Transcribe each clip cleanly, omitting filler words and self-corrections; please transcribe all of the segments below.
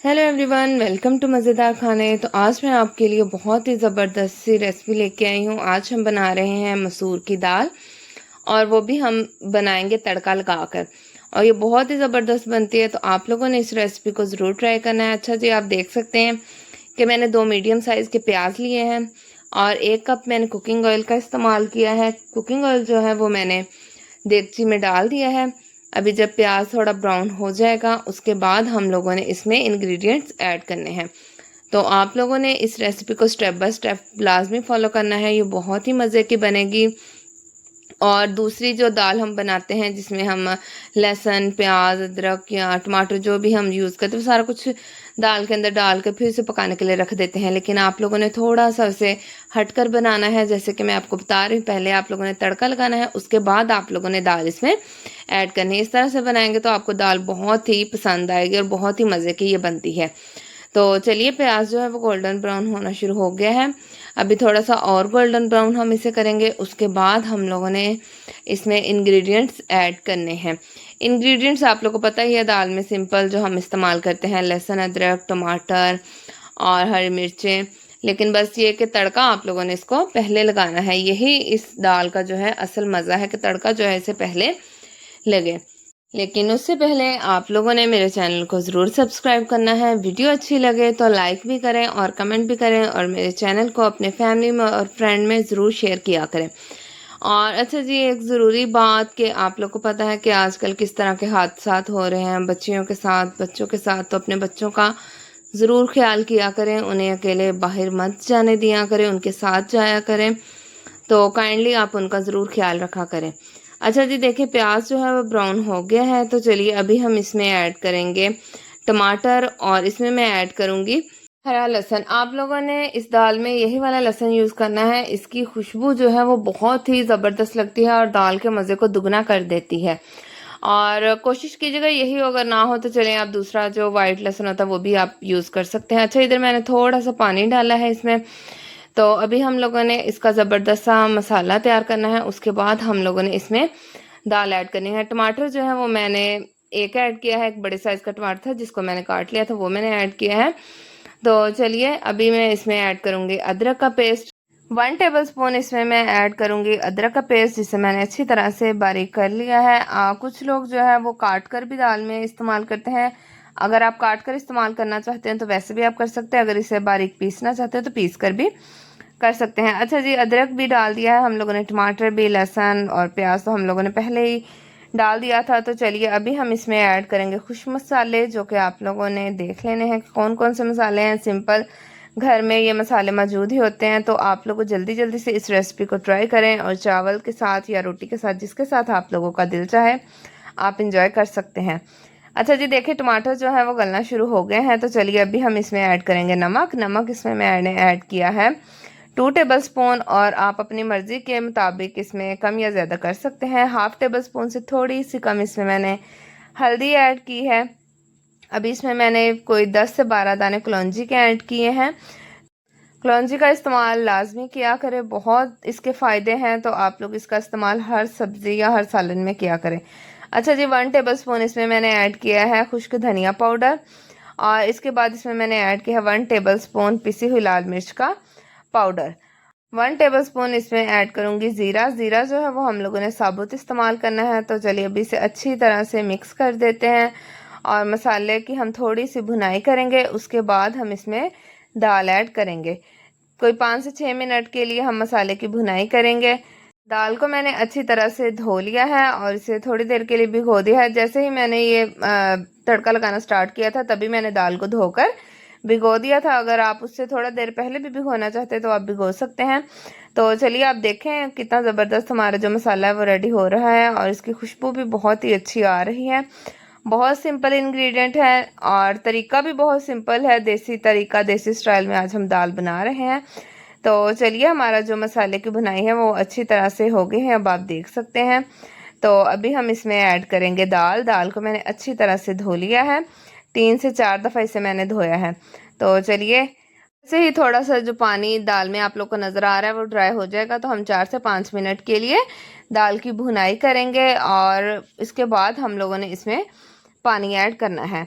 Hello everyone, welcome to मज़ेदार खाने। तो आज मैं आपके लिए बहुत ही ज़बरदस्त सी रेसिपी लेके आई हूँ। आज हम बना रहे हैं मसूर की दाल, और वो भी हम बनाएंगे तड़का लगाकर। और ये बहुत ही ज़बरदस्त बनती है, तो आप लोगों ने इस रेसिपी को ज़रूर ट्राई करना है। अच्छा जी, आप देख सकते हैं कि मैंने 2 मीडियम साइज़ के प्याज लिए हैं और 1 कप मैंने कुकिंग ऑयल का इस्तेमाल किया है। कुकिंग ऑयल जो है वो मैंने देगची में डाल दिया है। अभी जब प्याज थोड़ा ब्राउन हो जाएगा, उसके बाद हम लोगों ने इसमें इंग्रेडिएंट्स ऐड करने हैं। तो आप लोगों ने इस रेसिपी को स्टेप बाय स्टेप लाजमी फॉलो करना है, ये बहुत ही मज़े की बनेगी। और दूसरी जो दाल हम बनाते हैं जिसमें हम लहसुन, प्याज, अदरक या टमाटर जो भी हम यूज़ करते हैं वो सारा कुछ दाल के अंदर डाल कर फिर उसे पकाने के लिए रख देते हैं, लेकिन आप लोगों ने थोड़ा सा उसे हटकर बनाना है। जैसे कि मैं आपको बता रही हूँ, पहले आप लोगों ने तड़का लगाना है, उसके बाद आप लोगों ने दाल इसमें ऐड करनी है। इस तरह से बनाएंगे तो आपको दाल बहुत ही पसंद आएगी और बहुत ही मज़े की ये बनती है। तो चलिए, प्याज जो है वो गोल्डन ब्राउन होना शुरू हो गया है। अभी थोड़ा सा और गोल्डन ब्राउन हम इसे करेंगे। उसके बाद हम लोगों ने इसमें इंग्रेडिएंट्स ऐड करने हैं। इंग्रेडिएंट्स आप लोगों को पता ही है, दाल में सिंपल जो हम इस्तेमाल करते हैं लहसुन, अदरक, टमाटर और हरी मिर्चें। लेकिन बस ये कि तड़का आप लोगों ने इसको पहले लगाना है। यही इस दाल का जो है असल मज़ा है कि तड़का जो है इसे पहले लगे। लेकिन उससे पहले आप लोगों ने मेरे चैनल को ज़रूर सब्सक्राइब करना है। वीडियो अच्छी लगे तो लाइक भी करें और कमेंट भी करें, और मेरे चैनल को अपने फैमिली में और फ्रेंड में ज़रूर शेयर किया करें। और अच्छा जी, एक ज़रूरी बात कि आप लोग को पता है कि आजकल किस तरह के हादसात हो रहे हैं बच्चियों के साथ, बच्चों के साथ। तो अपने बच्चों का ज़रूर ख्याल किया करें, उन्हें अकेले बाहर मत जाने दिया करें, उनके साथ जाया करें। तो काइंडली आप उनका ज़रूर ख्याल रखा करें। अच्छा जी, देखिए प्याज जो है वो ब्राउन हो गया है। तो चलिए अभी हम इसमें ऐड करेंगे टमाटर, और इसमें मैं ऐड करूँगी हरा लहसुन। आप लोगों ने इस दाल में यही वाला लहसुन यूज़ करना है। इसकी खुशबू जो है वो बहुत ही ज़बरदस्त लगती है और दाल के मज़े को दुगना कर देती है। और कोशिश कीजिएगा यही हो, अगर ना हो तो चलें आप दूसरा जो वाइट लहसुन होता है वो भी आप यूज़ कर सकते हैं। अच्छा, इधर मैंने थोड़ा सा पानी डाला है इसमें। तो अभी हम लोगों ने इसका ज़बरदस्त सा मसाला तैयार करना है। उसके बाद हम लोगों ने इसमें दाल ऐड करनी है। टमाटर जो है वो मैंने एक ऐड किया है, एक बड़े साइज़ का टमाटर था जिसको मैंने काट लिया था, वो मैंने ऐड किया है। तो चलिए अभी मैं इसमें ऐड करूँगी अदरक का पेस्ट। 1 टेबलस्पून इसमें मैं ऐड करूँगी अदरक का पेस्ट, जिसे मैंने अच्छी तरह से बारीक कर लिया है। कुछ लोग जो है वो काट कर भी दाल में इस्तेमाल करते हैं। अगर आप काट कर इस्तेमाल करना चाहते हैं तो वैसे भी आप कर सकते हैं। अगर इसे बारीक पीसना चाहते हैं तो पीस कर भी कर सकते हैं। अच्छा जी, अदरक भी डाल दिया है हम लोगों ने, टमाटर भी, लहसुन और प्याज तो हम लोगों ने पहले ही डाल दिया था। तो चलिए अभी हम इसमें ऐड करेंगे खुश मसाले, जो कि आप लोगों ने देख लेने हैं कौन कौन से मसाले हैं। सिंपल घर में ये मसाले मौजूद ही होते हैं। तो आप लोगों जल्दी जल्दी से इस रेसिपी को ट्राई करें, और चावल के साथ या रोटी के साथ, जिसके साथ आप लोगों का दिल चाहे, आप इंजॉय कर सकते हैं। अच्छा जी, देखिए टमाटर जो है वो गलना शुरू हो गए हैं। तो चलिए अभी हम इसमें ऐड करेंगे नमक। नमक इसमें मैंने ऐड किया है 2 टेबलस्पून, और आप अपनी मर्ज़ी के मुताबिक इसमें कम या ज़्यादा कर सकते हैं। हाफ़ टेबलस्पून से थोड़ी सी कम इसमें मैंने हल्दी ऐड की है। अभी इसमें मैंने कोई 10 से 12 दाने कलौंजी के ऐड किए हैं। कलौंजी का इस्तेमाल लाजमी किया करें, बहुत इसके फ़ायदे हैं। तो आप लोग इसका इस्तेमाल हर सब्ज़ी या हर सालन में किया करें। अच्छा जी, 1 टेबलस्पून इसमें मैंने ऐड किया है खुश्क धनिया पाउडर, और इसके बाद इसमें मैंने ऐड किया है 1 टेबलस्पून पिसी हुई लाल मिर्च का पाउडर। 1 टेबलस्पून इसमें ऐड करूँगी ज़ीरा। ज़ीरा जो है वो हम लोगों ने साबुत इस्तेमाल करना है। तो चलिए अभी इसे अच्छी तरह से मिक्स कर देते हैं, और मसाले की हम थोड़ी सी भुनाई करेंगे। उसके बाद हम इसमें दाल ऐड करेंगे। कोई 5 से 6 मिनट के लिए हम मसाले की भुनाई करेंगे। दाल को मैंने अच्छी तरह से धो लिया है और इसे थोड़ी देर के लिए भिगो दिया है। जैसे ही मैंने ये तड़का लगाना स्टार्ट किया था तभी मैंने दाल को धोकर भिगो दिया था। अगर आप उससे थोड़ा देर पहले भी भिगोना चाहते हैं तो आप भिगो सकते हैं। तो चलिए आप देखें कितना ज़बरदस्त हमारा जो मसाला है वो रेडी हो रहा है, और इसकी खुशबू भी बहुत ही अच्छी आ रही है। बहुत सिंपल इंग्रेडिएंट है और तरीका भी बहुत सिंपल है, देसी तरीका, देसी स्टाइल में आज हम दाल बना रहे हैं। तो चलिए हमारा जो मसाले की भुनाई है वो अच्छी तरह से हो गई है, अब आप देख सकते हैं। तो अभी हम इसमें ऐड करेंगे दाल। दाल को मैंने अच्छी तरह से धो लिया है, 3 से 4 दफ़ा इसे मैंने धोया है। तो चलिए ऐसे ही थोड़ा सा जो पानी दाल में आप लोग को नज़र आ रहा है वो ड्राई हो जाएगा, तो हम 4 से 5 मिनट के लिए दाल की भुनाई करेंगे, और इसके बाद हम लोगों ने इसमें पानी ऐड करना है।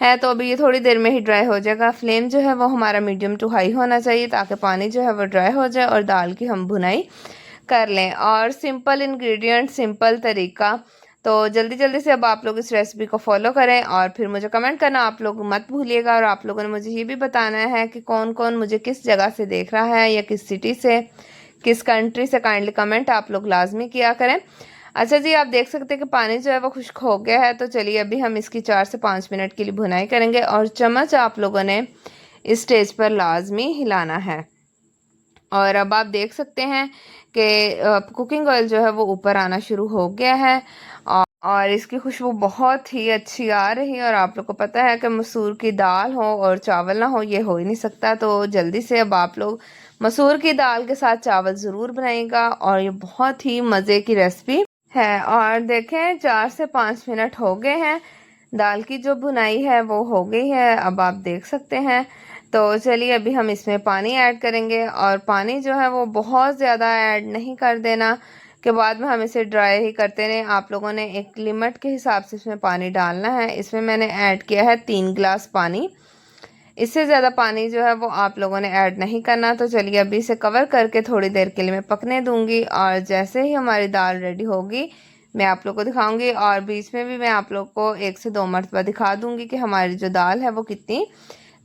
है। तो अभी ये थोड़ी देर में ही ड्राई हो जाएगा। फ्लेम जो है वो हमारा मीडियम टू हाई होना चाहिए ताकि पानी जो है वो ड्राई हो जाए और दाल की हम भुनाई कर लें। और सिंपल इंग्रेडिएंट, सिंपल तरीका। तो जल्दी जल्दी से अब आप लोग इस रेसिपी को फॉलो करें और फिर मुझे कमेंट करना आप लोग मत भूलिएगा। और आप लोगों ने मुझे ये भी बताना है कि कौन कौन मुझे किस जगह से देख रहा है या किस सिटी से, किस कंट्री से। काइंडली कमेंट आप लोग लाजमी किया करें। अच्छा जी, आप देख सकते हैं कि पानी जो है वो खुश्क हो गया है। तो चलिए अभी हम इसकी 4 से 5 मिनट के लिए भुनाई करेंगे और चम्मच आप लोगों ने इस स्टेज पर लाजमी हिलाना है। और अब आप देख सकते हैं कि कुकिंग ऑयल जो है वो ऊपर आना शुरू हो गया है और इसकी खुशबू बहुत ही अच्छी आ रही है। और आप लोग को पता है कि मसूर की दाल हो और चावल ना हो, ये हो ही नहीं सकता। तो जल्दी से अब आप लोग मसूर की दाल के साथ चावल ज़रूर बनाइएगा और ये बहुत ही मज़े की रेसिपी है। और देखें 4 से 5 मिनट हो गए हैं, दाल की जो भुनाई है वो हो गई है, अब आप देख सकते हैं। तो चलिए अभी हम इसमें पानी ऐड करेंगे और पानी जो है वो बहुत ज़्यादा ऐड नहीं कर देना कि बाद में हम इसे ड्राई ही करते रहें। आप लोगों ने एक लिमिट के हिसाब से इसमें पानी डालना है। इसमें मैंने ऐड किया है 3 गिलास पानी, इससे ज़्यादा पानी जो है वो आप लोगों ने ऐड नहीं करना। तो चलिए अभी इसे कवर करके थोड़ी देर के लिए मैं पकने दूंगी और जैसे ही हमारी दाल रेडी होगी मैं आप लोग को दिखाऊंगी। और बीच में भी मैं आप लोग को 1 से 2 मरतबा दिखा दूंगी कि हमारी जो दाल है वो कितनी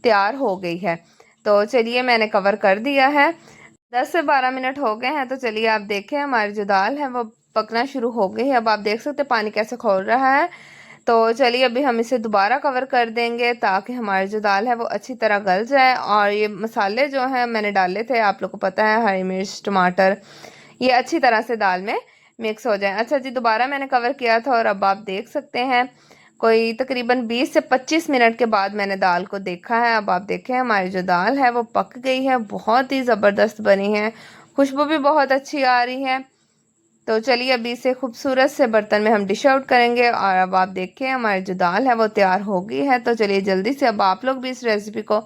तैयार हो गई है। तो चलिए मैंने कवर कर दिया है, 10 से 12 मिनट हो गए हैं। तो चलिए आप देखें हमारी जो दाल है वो पकना शुरू हो गई है। अब आप देख सकते हैं पानी कैसे खोल रहा है। तो चलिए अभी हम इसे दोबारा कवर कर देंगे ताकि हमारी जो दाल है वो अच्छी तरह गल जाए। और ये मसाले जो हैं मैंने डाले थे, आप लोग को पता है, हरी मिर्च, टमाटर, ये अच्छी तरह से दाल में मिक्स हो जाए। अच्छा जी, दोबारा मैंने कवर किया था और अब आप देख सकते हैं कोई तकरीबन 20 से 25 मिनट के बाद मैंने दाल को देखा है। अब आप देखें हमारी जो दाल है वो पक गई है, बहुत ही ज़बरदस्त बनी है, खुशबू भी बहुत अच्छी आ रही है। तो चलिए अभी इसे खूबसूरत से बर्तन में हम डिश आउट करेंगे। और अब आप देखें हमारी जो दाल है वो तैयार हो गई है। तो चलिए जल्दी से अब आप लोग भी इस रेसिपी को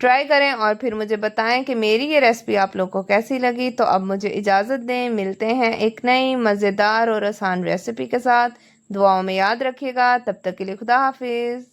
ट्राई करें और फिर मुझे बताएं कि मेरी ये रेसिपी आप लोग को कैसी लगी। तो अब मुझे इजाज़त दें, मिलते हैं एक नई मज़ेदार और आसान रेसिपी के साथ। दुआओं में याद रखिएगा, तब तक के लिए खुदा हाफिज़।